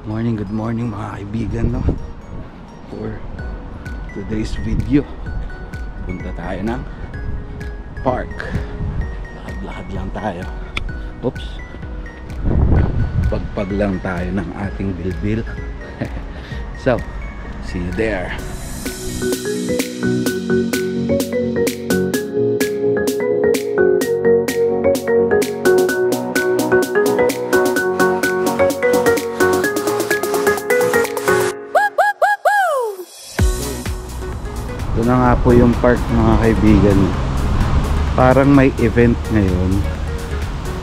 Good morning mga kaibigan, no? For today's video, punta tayo ng park. Lakad-lakad lang tayo. Oops. Pagpag lang tayo ng ating bilbil. So, see you there. Ito na nga po yung park mga kaibigan. Parang may event ngayon.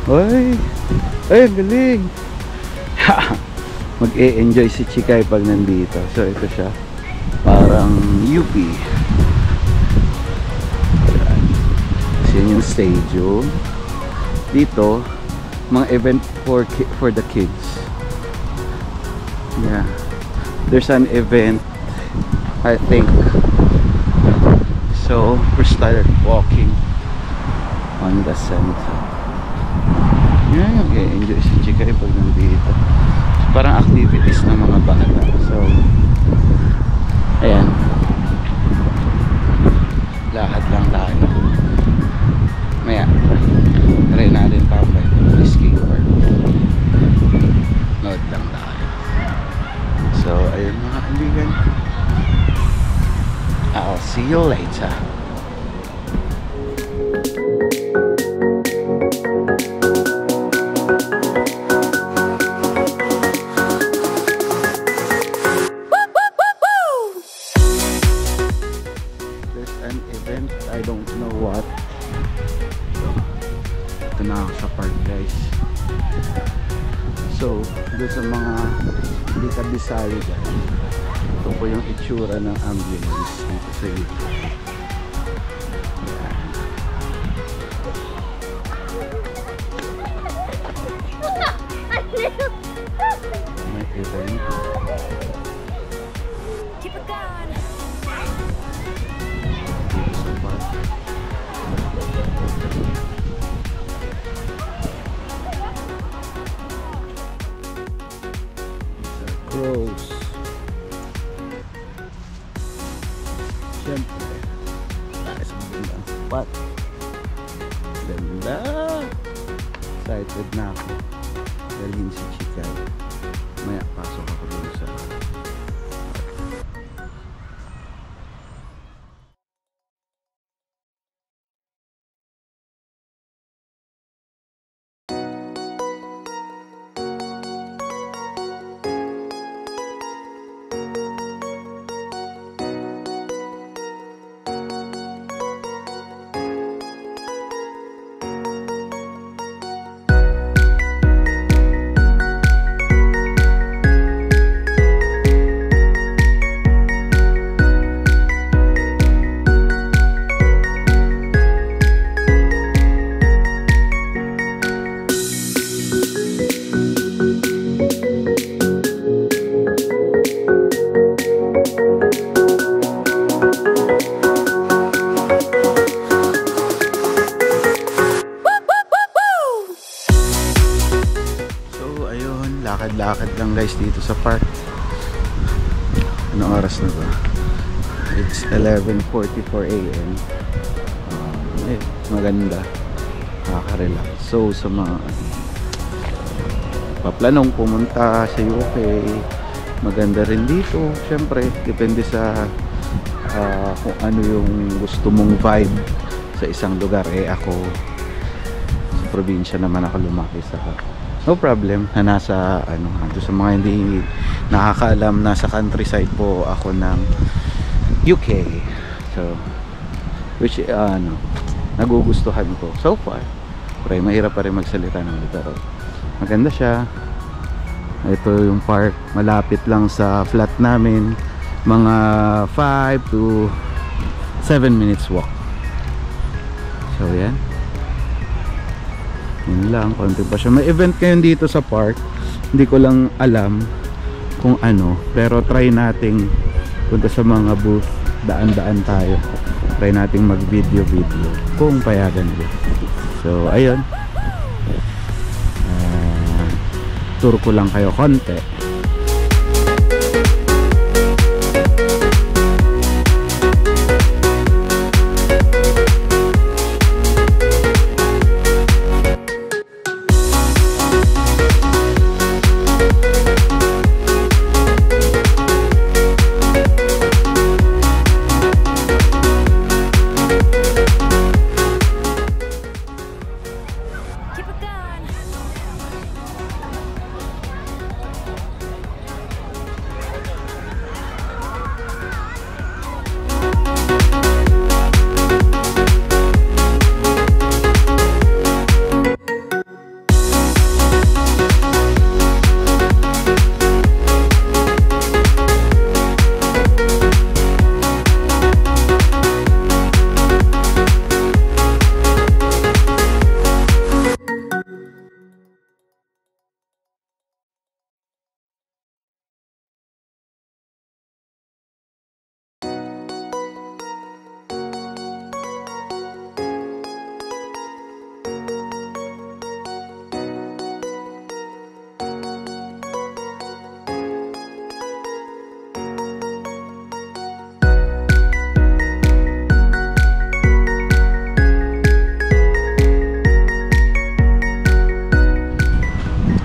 Ay, ang galing. Mag-e-enjoy si Chikay pag nandito. So ito siya, parang UP. Kasi yun yung stadium. Dito mga event for the kids. Yeah, there's an event, I think. So we started walking on the center. Yan, mag-enjoy si Chikay pag nandito. So, parang activities ng mga bata. So ayan, lakad lang tayo. Maya try natin tambay sa skateboard. Load lang tayo. So ayun mga kaibigan, I'll see you later. There's an event, I don't know what. So, ito na ako sa park, guys. So, doon sa mga hindi kabisado dyan, ito po yung itsura ng ambulance dito sa YouTube. May event. Keep it going. Dito sa park. Crows. Siyempre tayo sa magandang spot. Ganda. Excited na ako. Dalhin si Chikay. Maya pasok ako dun sa lakad lang guys dito sa park. Anong oras na ba? It's 11:44 AM. Maganda, nakaka-relax. So sa mga paplanong pumunta sa UK, maganda rin dito. Syempre depende sa kung ano yung gusto mong vibe sa isang lugar. Ako sa probinsya naman ako lumaki, sa no problem na nasa sa mga hindi nakakaalam, nasa countryside po ako ng UK. So which nagugustuhan ko so far. Pero mahirap pa rin magsalita ng pero maganda siya. Ito yung park, malapit lang sa flat namin, mga 5 to 7 minutes walk. So yan, yun lang, konti pa siya. May event ngayon dito sa park, hindi ko lang alam kung ano, pero try nating punta sa mga booth, daan-daan tayo, try nating mag video kung payagan ko. So ayun, tour ko lang kayo konti.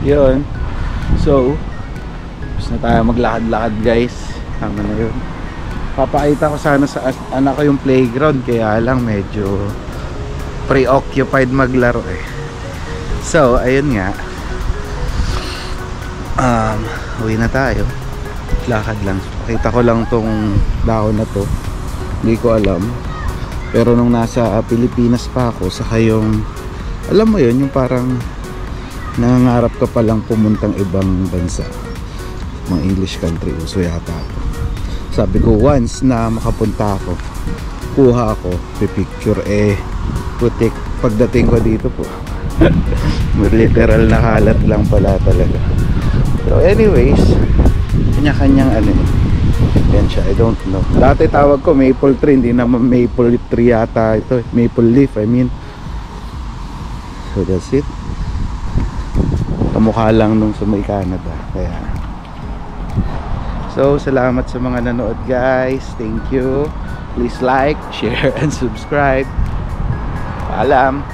Yun. So, tapos na tayo maglakad-lakad guys. Tama na yun. Papakita ko sana sa anak ko yung playground, kaya lang medyo preoccupied maglaro eh. So, ayun nga. Uwi na tayo. Lakad lang. Pakita ko lang tong dahon na to. Hindi ko alam. Pero nung nasa Pilipinas pa ako, saka yung, alam mo yun, yung parang nangangarap ka palang pumuntang ibang bansa, mga English country, uso yata ako. Sabi ko once na makapunta ako, kuha ako, pipicture, putik, pagdating ko dito po literal na kalat lang pala talaga. So anyways, kanya-kanyang ano yan siya, I don't know. Dati tawag ko maple tree, hindi naman maple tree yata ito, maple leaf I mean. So that's it. Kamukha lang nung sa may Canada. Kaya so salamat sa mga nanood guys. Thank you. Please like, share and subscribe. Paalam.